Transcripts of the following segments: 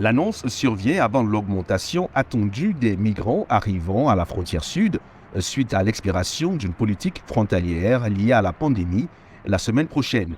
L'annonce survient avant l'augmentation attendue des migrants arrivant à la frontière sud suite à l'expiration d'une politique frontalière liée à la pandémie la semaine prochaine.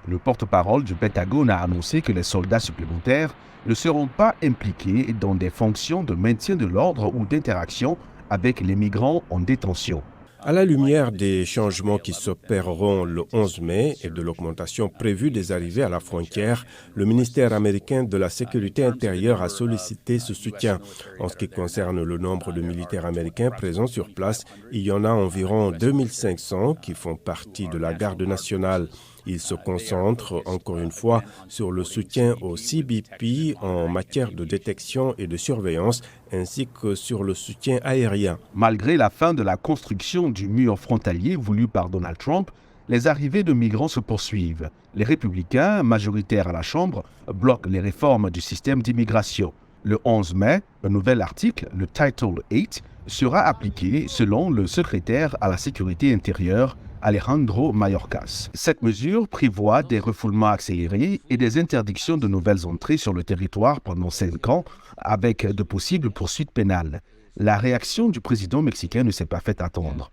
Le porte-parole du Pentagone a annoncé que les soldats supplémentaires ne seront pas impliqués dans des fonctions de maintien de l'ordre ou d'interaction avec les migrants en détention. À la lumière des changements qui s'opéreront le 11 mai et de l'augmentation prévue des arrivées à la frontière, le ministère américain de la Sécurité intérieure a sollicité ce soutien. En ce qui concerne le nombre de militaires américains présents sur place, il y en a environ 2500 qui font partie de la garde nationale. Il se concentre, encore une fois, sur le soutien au CBP en matière de détection et de surveillance, ainsi que sur le soutien aérien. Malgré la fin de la construction du mur frontalier voulu par Donald Trump, les arrivées de migrants se poursuivent. Les républicains, majoritaires à la Chambre, bloquent les réformes du système d'immigration. Le 11 mai, un nouvel article, le Title 8, sera appliqué selon le secrétaire à la Sécurité intérieure, Alejandro Mayorkas. Cette mesure prévoit des refoulements accélérés et des interdictions de nouvelles entrées sur le territoire pendant 5 ans, avec de possibles poursuites pénales. La réaction du président mexicain ne s'est pas fait attendre.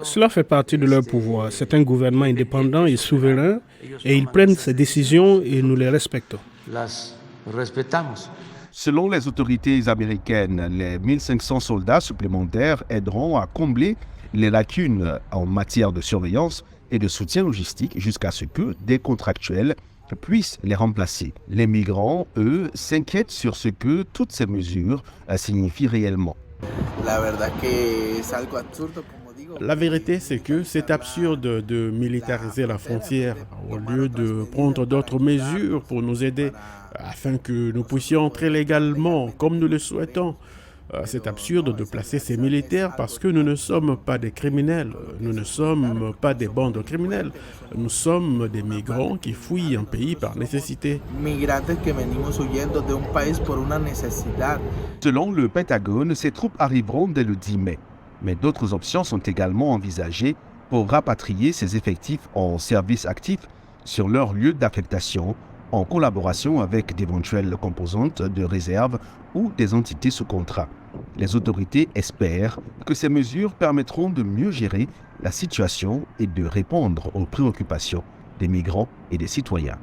Cela fait partie de leur pouvoir. C'est un gouvernement indépendant et souverain et ils prennent ces décisions et nous les respectons. Selon les autorités américaines, les 1500 soldats supplémentaires aideront à combler les lacunes en matière de surveillance et de soutien logistique jusqu'à ce que des contractuels puissent les remplacer. Les migrants, eux, s'inquiètent sur ce que toutes ces mesures signifient réellement. La vérité, c'est que c'est absurde de militariser la frontière au lieu de prendre d'autres mesures pour nous aider afin que nous puissions entrer légalement comme nous le souhaitons. C'est absurde de placer ces militaires parce que nous ne sommes pas des criminels, nous ne sommes pas des bandes criminelles, nous sommes des migrants qui fuient un pays par nécessité. Selon le Pentagone, ces troupes arriveront dès le 10 mai. Mais d'autres options sont également envisagées pour rapatrier ces effectifs en service actif sur leur lieu d'affectation, en collaboration avec d'éventuelles composantes de réserve ou des entités sous contrat. Les autorités espèrent que ces mesures permettront de mieux gérer la situation et de répondre aux préoccupations des migrants et des citoyens.